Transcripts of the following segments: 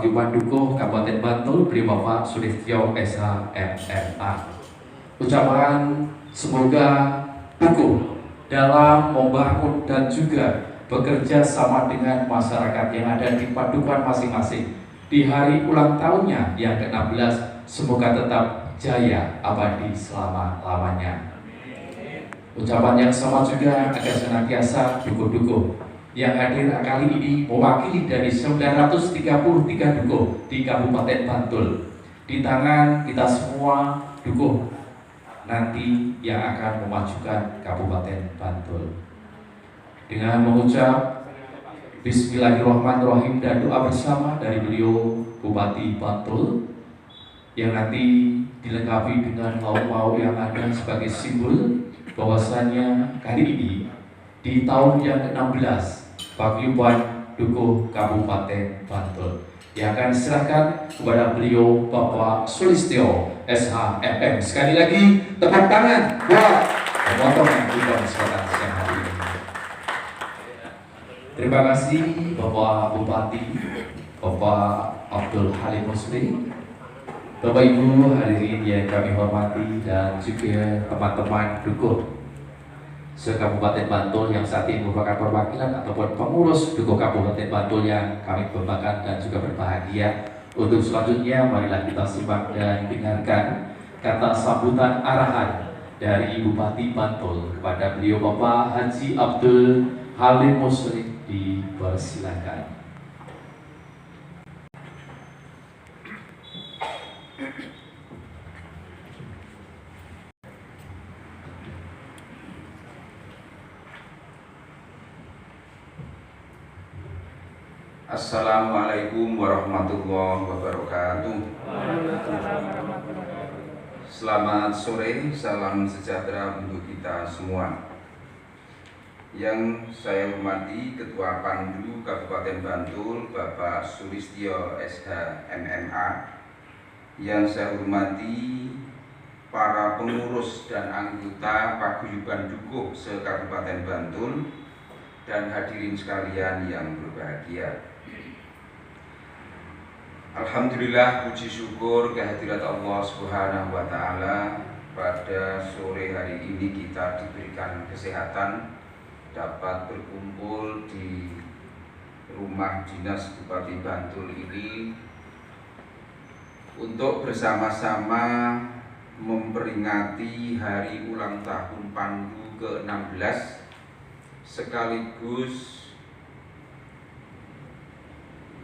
Paguyuban Dukuh Kabupaten Bantul, beliau Bapak Sulistyo SH MMA. Ucapan semoga Dukuh dalam membangun dan juga bekerja sama dengan masyarakat yang ada di padukan masing-masing di hari ulang tahunnya yang ke-16, semoga tetap jaya abadi selama-lamanya. Ucapan yang sama juga agar senantiasa Dukuh-Dukuh yang hadir kali ini mewakili dari 933 Dukuh di Kabupaten Bantul. Di tangan kita semua Dukuh nanti yang akan memajukan Kabupaten Bantul. Dengan mengucap Bismillahirrahmanirrahim dan doa bersama dari beliau Bupati Bantul yang nanti dilengkapi dengan lauk-lauk yang ada sebagai simbol bahwasanya kali ini di tahun yang ke-16 Paguyuban Dukuh Kabupaten Bantul yang akan diserahkan kepada beliau Bapak Sulistyo SH MM. Sekali lagi tepuk tangan buat pemotongan juga kesempatan siang hari ini. Terima kasih Bapak Bupati, Bapak Abdul Halim Musli, Bapak Ibu hadirin yang kami hormati dan juga teman-teman Dukuh se-Kabupaten Bantul yang saat ini merupakan perwakilan ataupun pengurus Dukuh Kabupaten Bantul yang kami banggakan dan juga berbahagia. Untuk selanjutnya marilah kita simak dan dengarkan kata sambutan arahan dari Bupati Bantul kepada beliau Bapak Haji Abdul Halim Muslim. Dipersilakan. Assalamualaikum warahmatullahi wabarakatuh. Selamat sore, salam sejahtera untuk kita semua. Yang saya hormati Ketua Pandu Kabupaten Bantul Bapak Sulistyo SH MMA. Yang saya hormati para pengurus dan anggota Paguyuban Dukuh se-Kabupaten Bantul dan hadirin sekalian yang berbahagia. Alhamdulillah, puji syukur kehadirat Allah Subhanahu wa Ta'ala, pada sore hari ini kita diberikan kesehatan dapat berkumpul di rumah dinas Bupati Bantul ini untuk bersama-sama memperingati hari ulang tahun Pandu ke-16 sekaligus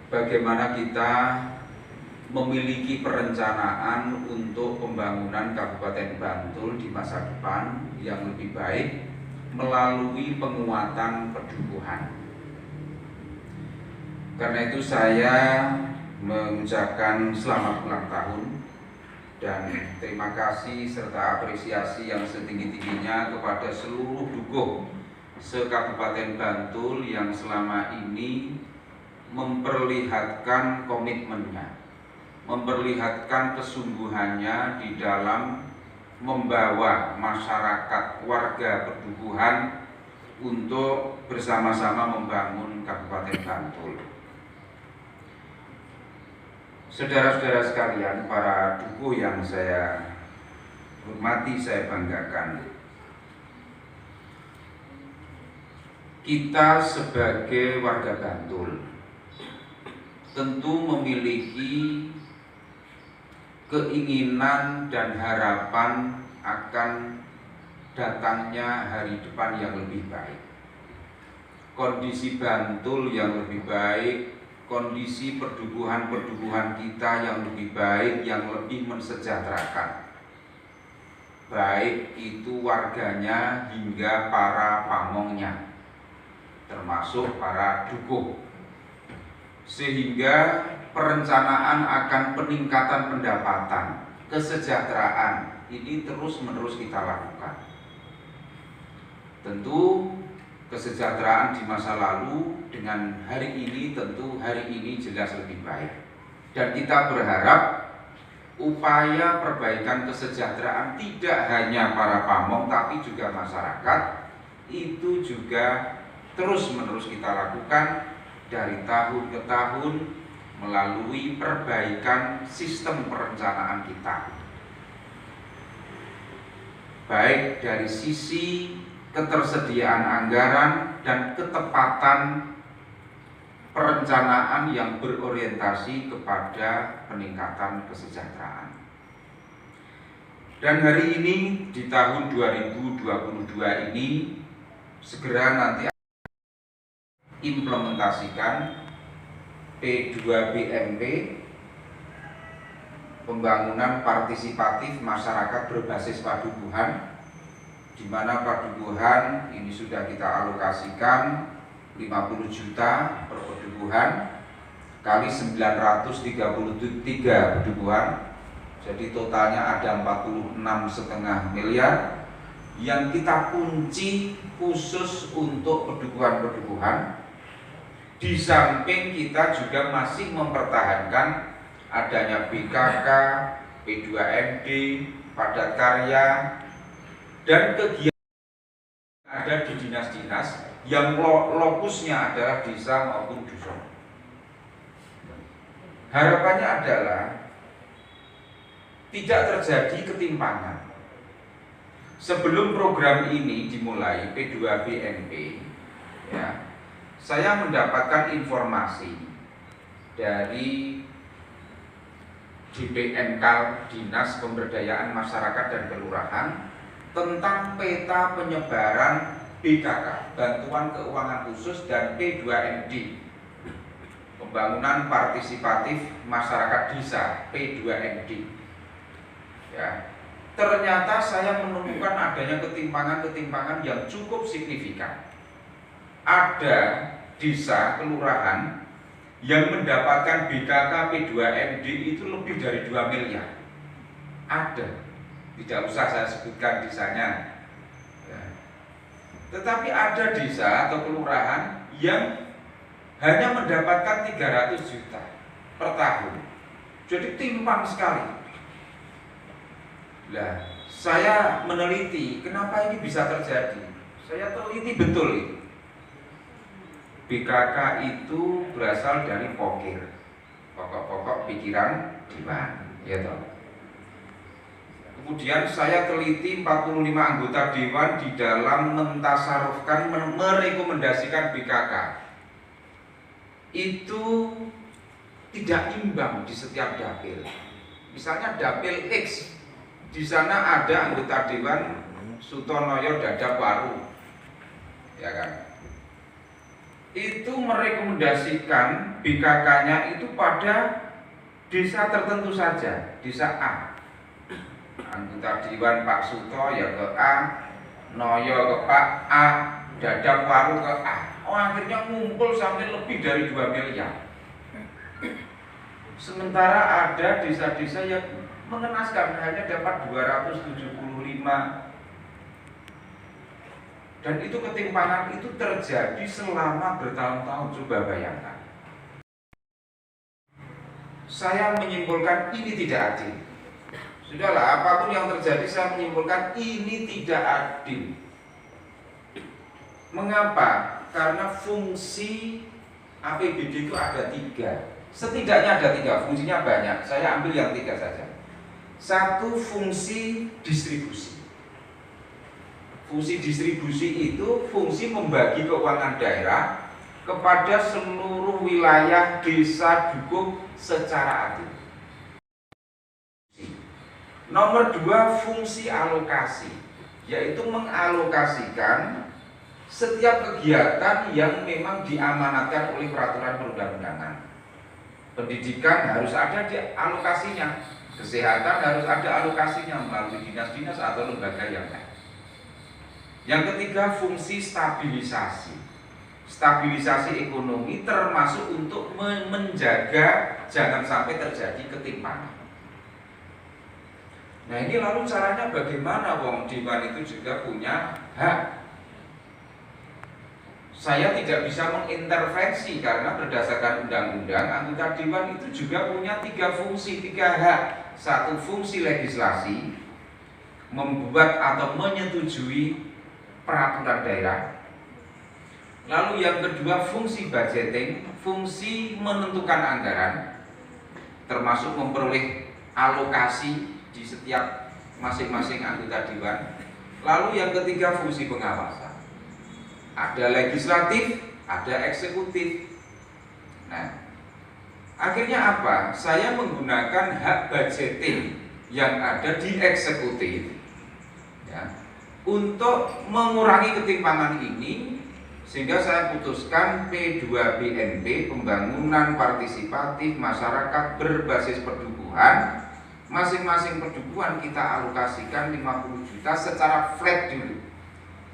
bagaimana kita memiliki perencanaan untuk pembangunan Kabupaten Bantul di masa depan yang lebih baik melalui penguatan pedukuhan. Karena itu saya mengucapkan selamat ulang tahun dan terima kasih serta apresiasi yang setinggi-tingginya kepada seluruh Dukuh se-Kabupaten Bantul yang selama ini memperlihatkan komitmennya, memperlihatkan kesungguhannya di dalam membawa masyarakat warga pedukuhan untuk bersama-sama membangun Kabupaten Bantul. Saudara-saudara sekalian, para Dukuh yang saya hormati, saya banggakan, kita sebagai warga Bantul tentu memiliki keinginan dan harapan akan datangnya hari depan yang lebih baik, kondisi Bantul yang lebih baik, kondisi perdukuhan kita yang lebih baik, yang lebih mensejahterakan, baik itu warganya hingga para pamongnya, termasuk para Dukuh, sehingga perencanaan akan peningkatan pendapatan, kesejahteraan ini terus-menerus kita lakukan. Tentu kesejahteraan di masa lalu dengan hari ini, tentu hari ini jelas lebih baik. Dan kita berharap upaya perbaikan kesejahteraan tidak hanya para pamong tapi juga masyarakat itu juga terus-menerus kita lakukan dari tahun ke tahun melalui perbaikan sistem perencanaan kita, baik dari sisi ketersediaan anggaran dan ketepatan perencanaan yang berorientasi kepada peningkatan kesejahteraan. Dan hari ini di tahun 2022 ini segera nanti implementasikan P2BMP, pembangunan partisipatif masyarakat berbasis padukuhan, di mana padukuhan ini sudah kita alokasikan 50 juta per padukuhan kali 933 padukuhan, jadi totalnya ada 46,5 miliar yang kita kunci khusus untuk padukuhan-padukuhan. Di samping kita juga masih mempertahankan adanya BKK, P2MD, padat karya, dan kegiatan ada di dinas-dinas yang lokusnya adalah desa maupun dusun. Harapannya adalah tidak terjadi ketimpangan. Sebelum program ini dimulai P2BMP, ya, saya mendapatkan informasi dari DPMK Dinas Pemberdayaan Masyarakat dan Kelurahan tentang peta penyebaran BKK, Bantuan Keuangan Khusus, dan P2MD, Pembangunan Partisipatif Masyarakat Desa, P2MD. Ya, ternyata saya menemukan adanya ketimpangan-ketimpangan yang cukup signifikan. Ada desa kelurahan yang mendapatkan BKK P2MD itu lebih dari 2 miliar. Ada, tidak usah saya sebutkan desanya ya. Tetapi ada desa atau kelurahan yang hanya mendapatkan 300 juta per tahun. Jadi timpang sekali. Nah, saya meneliti kenapa ini bisa terjadi. Saya teliti betul itu. BKK itu berasal dari pokir, pokok-pokok pikiran dewan, ya toh. Kemudian saya teliti 45 anggota dewan di dalam mentasarufkan, merekomendasikan BKK. Itu tidak imbang di setiap dapil. Misalnya dapil X, di sana ada anggota dewan Sutonoyo Dadap Waru, ya kan? Itu merekomendasikan BKK-nya itu pada desa tertentu saja, desa A. Anggota dewan Pak Suto ya ke A, Noyo ke Pak A, Dadap Waru ke A. Oh, akhirnya ngumpul sampai lebih dari 2 miliar. Sementara ada desa-desa yang mengenaskan hanya dapat 275. Dan itu ketimpangan itu terjadi selama bertahun-tahun. Coba bayangkan. Saya menyimpulkan ini tidak adil. Sudahlah, apapun yang terjadi saya menyimpulkan ini tidak adil. Mengapa? Karena fungsi APBD itu ada 3. Setidaknya ada 3, fungsinya banyak. Saya ambil yang 3 saja. 1, fungsi distribusi. Fungsi distribusi itu fungsi membagi keuangan daerah kepada seluruh wilayah desa dukung secara adil. Nomor 2, fungsi alokasi, yaitu mengalokasikan setiap kegiatan yang memang diamanatkan oleh peraturan perundang-undangan. Pendidikan harus ada di alokasinya, kesehatan harus ada alokasinya melalui dinas-dinas atau lembaga yang lain. Yang ketiga, fungsi stabilisasi. Stabilisasi ekonomi termasuk untuk menjaga jangan sampai terjadi ketimpangan. Nah, ini lalu caranya bagaimana? Wong dewan itu juga punya hak. Saya tidak bisa mengintervensi karena berdasarkan undang-undang anggota dewan itu juga punya 3 fungsi, 3 hak. 1, fungsi legislasi, membuat atau menyetujui peraturan daerah. Lalu yang kedua, fungsi budgeting, fungsi menentukan anggaran. termasuk memperoleh alokasi di setiap masing-masing anggota dewan. Lalu yang ketiga, fungsi pengawasan. Ada legislatif, ada eksekutif. Nah, akhirnya apa? Saya menggunakan hak budgeting yang ada di eksekutif, ya, untuk mengurangi ketimpangan ini, sehingga saya putuskan P2BNP, pembangunan partisipatif masyarakat berbasis pedukuhan. Masing-masing pedukuhan kita alokasikan 50 juta secara flat dulu.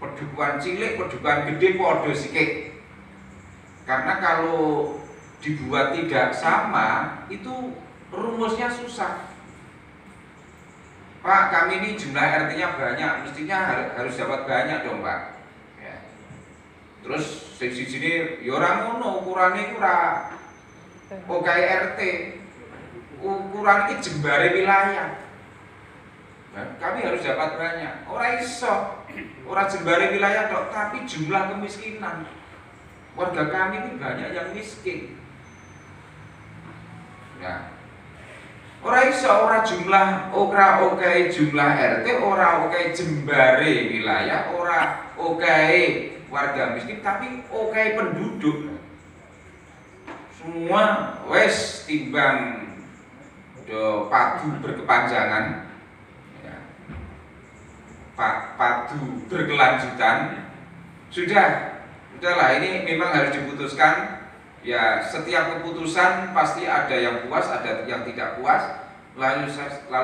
Pedukuhan cilik, pedukuhan gede podo sikik. Karena kalau dibuat tidak sama, itu rumusnya susah. Pak, kami ini jumlah RT-nya banyak, mestinya harus dapat banyak dong, Pak. Ya. Terus sisi sini, ya orang ngono, ukurannya kurang OKI RT. Ukuran ini jembare wilayah. Nah, kami harus dapat banyak. Orang iso, orang jembare wilayah dok, tapi jumlah kemiskinan. Warga kami ini banyak yang miskin. Nah, orang iso, orang jumlah, orang oke jumlah RT, orang oke jembare wilayah, orang oke warga miskin, tapi oke penduduk. Semua wes timbang do padu berkepanjangan, ya, padu berkelanjutan. Sudahlah, ini memang harus diputuskan. Ya, setiap keputusan pasti ada yang puas, ada yang tidak puas. Lalu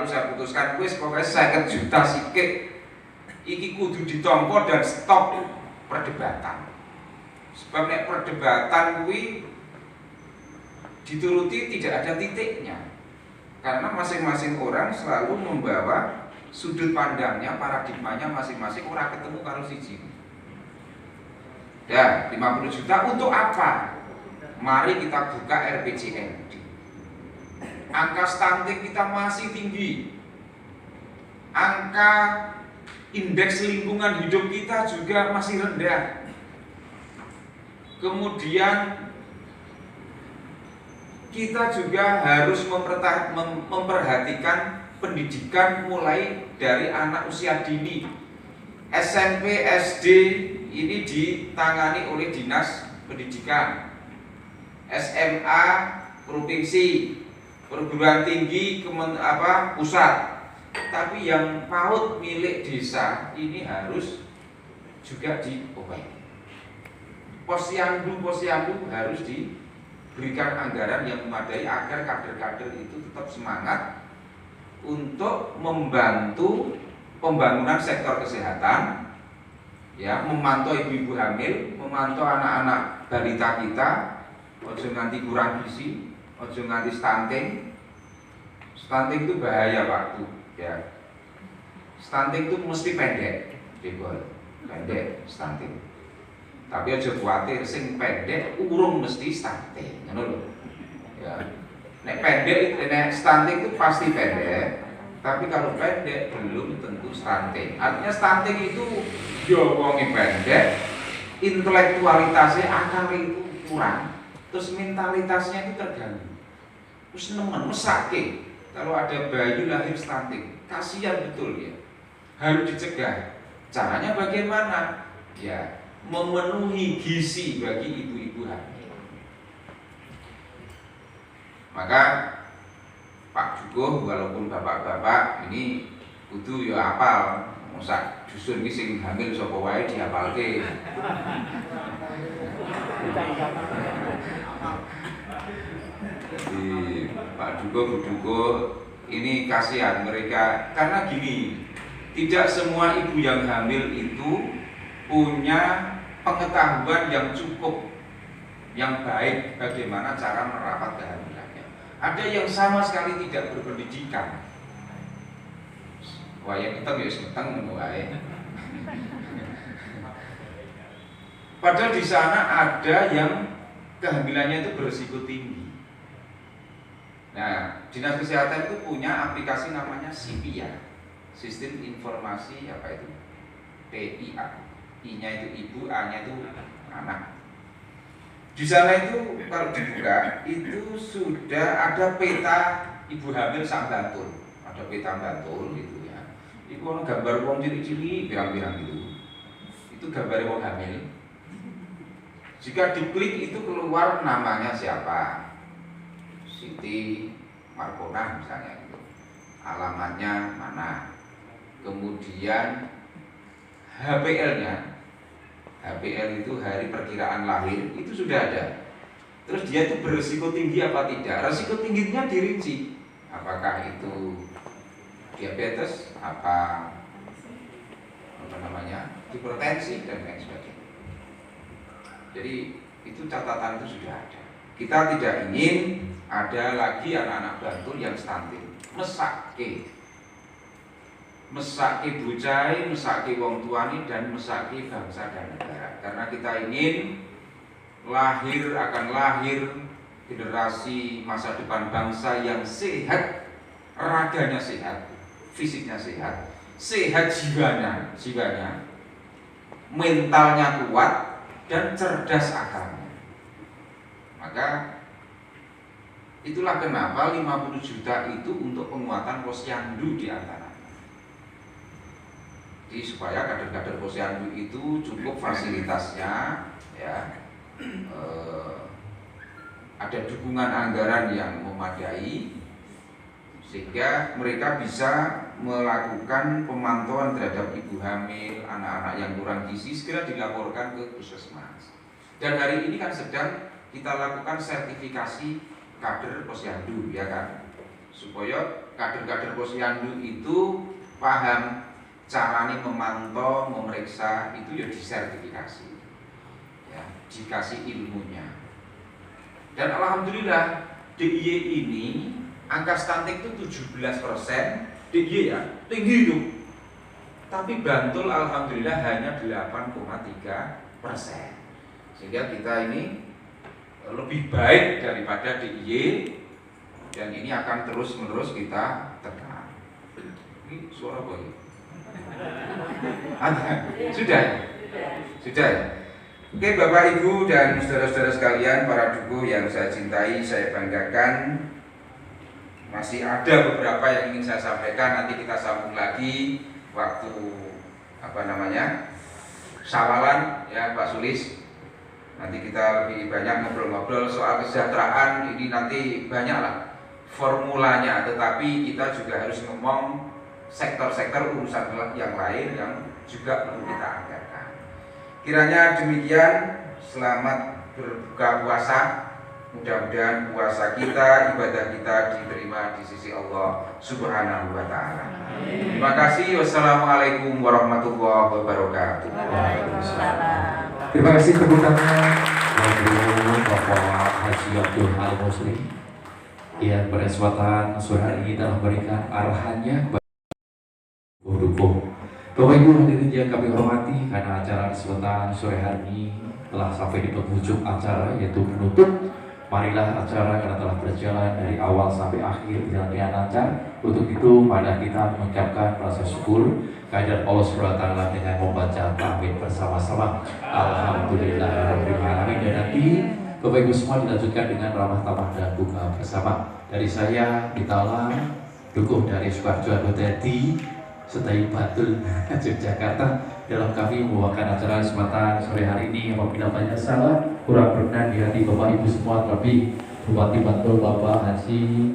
saya putuskan, wis pokoknya 50 juta sikik iki kudu ditompo dan stop perdebatan. Sebab nek perdebatan kuwi dituruti tidak ada titiknya. Karena masing-masing orang selalu membawa sudut pandangnya, paradigmanya masing-masing, orang ketemu karo siji. Ya, 50 juta untuk apa? Mari kita buka RPJMD. Angka stunting kita masih tinggi. Angka indeks lingkungan hidup kita juga masih rendah. Kemudian kita juga harus memperhatikan pendidikan mulai dari anak usia dini. SMP, SD ini ditangani oleh Dinas Pendidikan. SMA provinsi, perguruan tinggi pusat. Tapi yang PAUD milik desa ini harus juga diobaiki. Posyandu harus diberikan anggaran yang memadai agar kader-kader itu tetap semangat untuk membantu pembangunan sektor kesehatan, ya, memantau ibu-ibu hamil, memantau anak-anak balita kita, ojo nganti kurang gizi, ojo nganti stunting. Stunting itu bahaya waktu, ya. Stunting itu mesti pendek, pendek stunting. Tapi aja khawatir, sing pendek urung mesti stunting, ngono lho. Ya. Nek pendek, nek stunting itu pasti pendek, tapi kalau pendek belum tentu stunting. Artinya stunting itu yo wonge pendek, intelektualitasnya akal itu kurang, terus mentalitasnya itu terganggu. Terus nemen mesake kalau ada bayi lahir stunting, kasihan betul ya. Harus dicegah. Caranya bagaimana? Ya, memenuhi gizi bagi ibu-ibu hamil. Maka Pak Jugo walaupun bapak-bapak ini kudu ya apal, masa dusun iki sing hamil sapa wae dihafalke. Jadi Pak Jugo ini kasihan mereka karena gini, tidak semua ibu yang hamil itu punya pengetahuan yang cukup, yang baik bagaimana cara merawat kehamilannya. Ada yang sama sekali tidak berpendidikan. Wah, yang kita biasa meteng wae. Padahal di sana ada yang kehamilannya itu berisiko tinggi. Nah, Dinas Kesehatan itu punya aplikasi namanya SIPIA, Sistem Informasi apa itu? PIA. I-nya itu ibu, A-nya itu anak. Di sana itu kalau dibuka itu sudah ada peta ibu hamil sak Bantul, ada peta Bantul gitu ya. Itu ono gambar wong ciri-ciri pirang-pirang itu gambar wong hamil. Jika diklik itu keluar namanya siapa, Siti Markona misalnya gitu, alamatnya mana, kemudian HPL-nya, HPL itu hari perkiraan lahir itu sudah ada. Terus dia itu berisiko tinggi apa tidak? Risiko tingginya dirinci, apakah itu diabetes, apa namanya, hipertensi dan lain sebagainya. Jadi itu catatan itu sudah ada. Kita tidak ingin ada lagi anak-anak Bantul yang stunting, mesake bocah, mesake wong tuani dan mesake bangsa dan negara. Karena kita ingin akan lahir generasi masa depan bangsa yang sehat, raganya sehat, fisiknya sehat, sehat jiwanya, mentalnya kuat dan cerdas akalnya. Maka itulah kenapa 50 juta itu untuk penguatan posyandu di antaranya. Jadi supaya kader-kader posyandu itu cukup fasilitasnya, ya, ada dukungan anggaran yang memadai sehingga mereka bisa melakukan pemantauan terhadap ibu hamil, anak-anak yang kurang gizi segera dilaporkan ke puskesmas. Dan hari ini kan sedang kita lakukan sertifikasi kader posyandu, ya kan, supaya kader-kader posyandu itu paham caranya memantau, memeriksa itu ya disertifikasi, ya, dikasih ilmunya. Dan alhamdulillah DIY ini angka stunting itu 17%. DIY ya, tinggi itu. Tapi Bantul alhamdulillah hanya 8,3%. Sehingga kita ini lebih baik daripada DIY, dan ini akan terus-menerus kita tekan. Ini suara boy. Sudah. Oke, Bapak Ibu dan saudara-saudara sekalian, para dukuh yang saya cintai, saya banggakan. Masih ada beberapa yang ingin saya sampaikan, nanti kita sambung lagi waktu sawalan ya Pak Sulis. Nanti kita lebih banyak ngobrol-ngobrol soal kesejahteraan, ini nanti banyaklah formulanya, tetapi kita juga harus ngomong sektor-sektor urusan yang lain yang juga perlu kita anggarkan. Kiranya demikian, selamat berbuka puasa. Mudah-mudahan puasa kita, ibadah kita diterima di sisi Allah Subhanahu wa Ta'ala. Terima kasih. Wassalamualaikum warahmatullahi wabarakatuh. Terima kasih tepuk tangan untuk Bapak Haji Abdul Al Muslim yang pada kesempatan sore hari ini telah memberikan arahannya dukung. Bapak Ibu hadirin yang kami hormati, karena acara kesempatan sore hari ini telah sampai di penghujung acara, yaitu penutup. Marilah acara yang telah berjalan dari awal sampai akhir dengan lancar. Untuk itu, mari kita mengucapkan rasa syukur kehadirat Allah SWT dengan membaca tahmid bersama-sama. Alhamdulillahirrahmanirrahim. Dan nanti Bapak Ibu semua dilanjutkan dengan ramah tamah dan bunga bersama. Dari saya, Ditala, dukung dari Sukarjo Abodadi, Setai Batul, Yogyakarta, dalam kami membawakan acara kesempatan sore hari ini. Apabila banyak salah, kurang berkenan di hati Bapak Ibu semua, terlebih Bupati Bantul Bapak Haji